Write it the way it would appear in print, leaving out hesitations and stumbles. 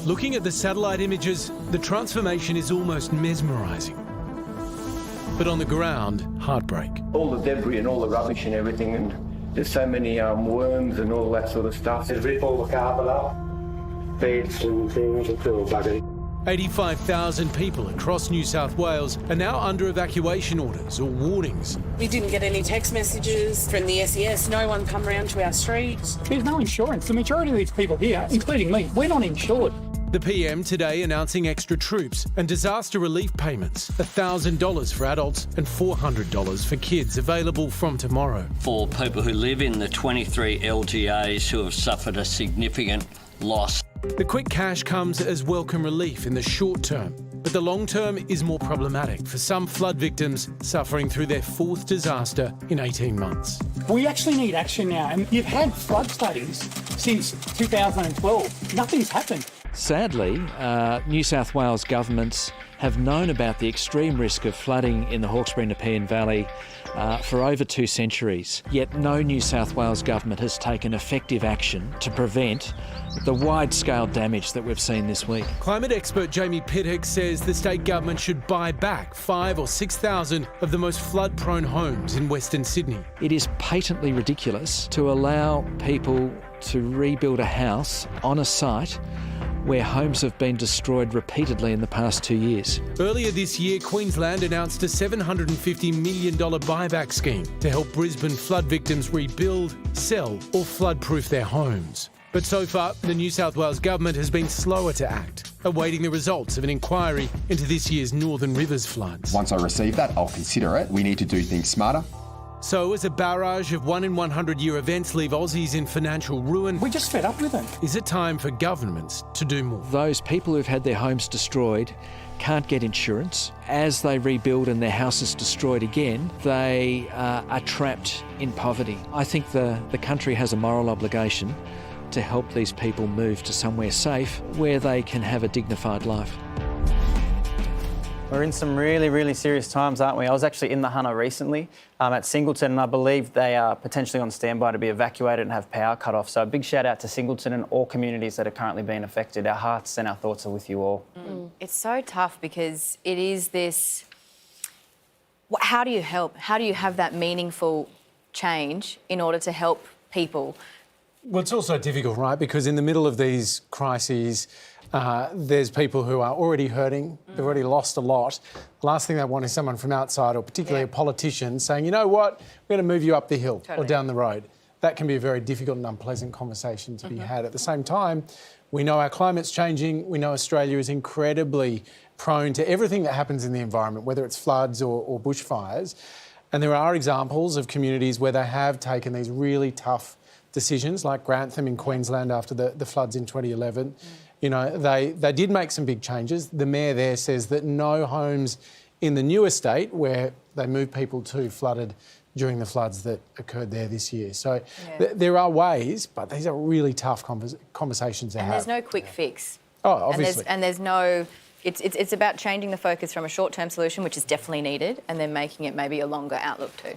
Looking at the satellite images, the transformation is almost mesmerising. But on the ground, heartbreak. All the debris and all the rubbish and everything, and there's so many worms and all that sort of stuff. They rip all the carpet up, beds and things, it's all buggery. 85,000 people across New South Wales are now under evacuation orders or warnings. We didn't get any text messages from the SES. No one come round to our streets. There's no insurance. The majority of these people here, including me, we're not insured. The PM today announcing extra troops and disaster relief payments, $1,000 for adults and $400 for kids, available from tomorrow. For people who live in the 23 LGAs who have suffered a significant loss. The quick cash comes as welcome relief in the short term, but the long term is more problematic for some flood victims suffering through their fourth disaster in 18 months. We actually need action now, and you've had flood studies since 2012. Nothing's happened. Sadly, New South Wales governments have known about the extreme risk of flooding in the Hawkesbury and Nepean Valley for over 2 centuries. Yet no New South Wales government has taken effective action to prevent the wide-scale damage that we've seen this week. Climate expert Jamie Pittock says the state government should buy back 5,000 or 6,000 of the most flood-prone homes in Western Sydney. It is patently ridiculous to allow people to rebuild a house on a site where homes have been destroyed repeatedly in the past 2 years. Earlier this year, Queensland announced a $750 million buyback scheme to help Brisbane flood victims rebuild, sell or flood-proof their homes. But so far, the New South Wales government has been slower to act, awaiting the results of an inquiry into this year's Northern Rivers floods. Once I receive that, I'll consider it. We need to do things smarter. So as a barrage of 1-in-100-year events leave Aussies in financial ruin, We're just fed up with them. is it time for governments to do more? Those people who've had their homes destroyed can't get insurance. As they rebuild and their house is destroyed again, they are trapped in poverty. I think the country has a moral obligation to help these people move to somewhere safe where they can have a dignified life. We're in some really, really serious times, aren't we? I was actually in the Hunter recently at Singleton, and I believe they are potentially on standby to be evacuated and have power cut off. So a big shout out to Singleton and all communities that are currently being affected. Our hearts and our thoughts are with you all. It's so tough because it is this... How do you help? How do you have that meaningful change in order to help people? Well, it's also difficult, right? Because in the middle of these crises, there's people who are already hurting, they've already lost a lot. The last thing they want is someone from outside, or particularly a politician, saying, you know what, we're going to move you up the hill or down the road. That can be a very difficult and unpleasant conversation to be had. At the same time, we know our climate's changing. We know Australia is incredibly prone to everything that happens in the environment, whether it's floods or bushfires. And there are examples of communities where they have taken these really tough decisions, like Grantham in Queensland after the floods in 2011. You know, they did make some big changes. The mayor there says that no homes in the new estate where they moved people to flooded during the floods that occurred there this year. So there are ways, but these are really tough conversations to have. And there's no quick fix. Oh, obviously. And there's no... It's about changing the focus from a short-term solution, which is definitely needed, and then making it maybe a longer outlook too.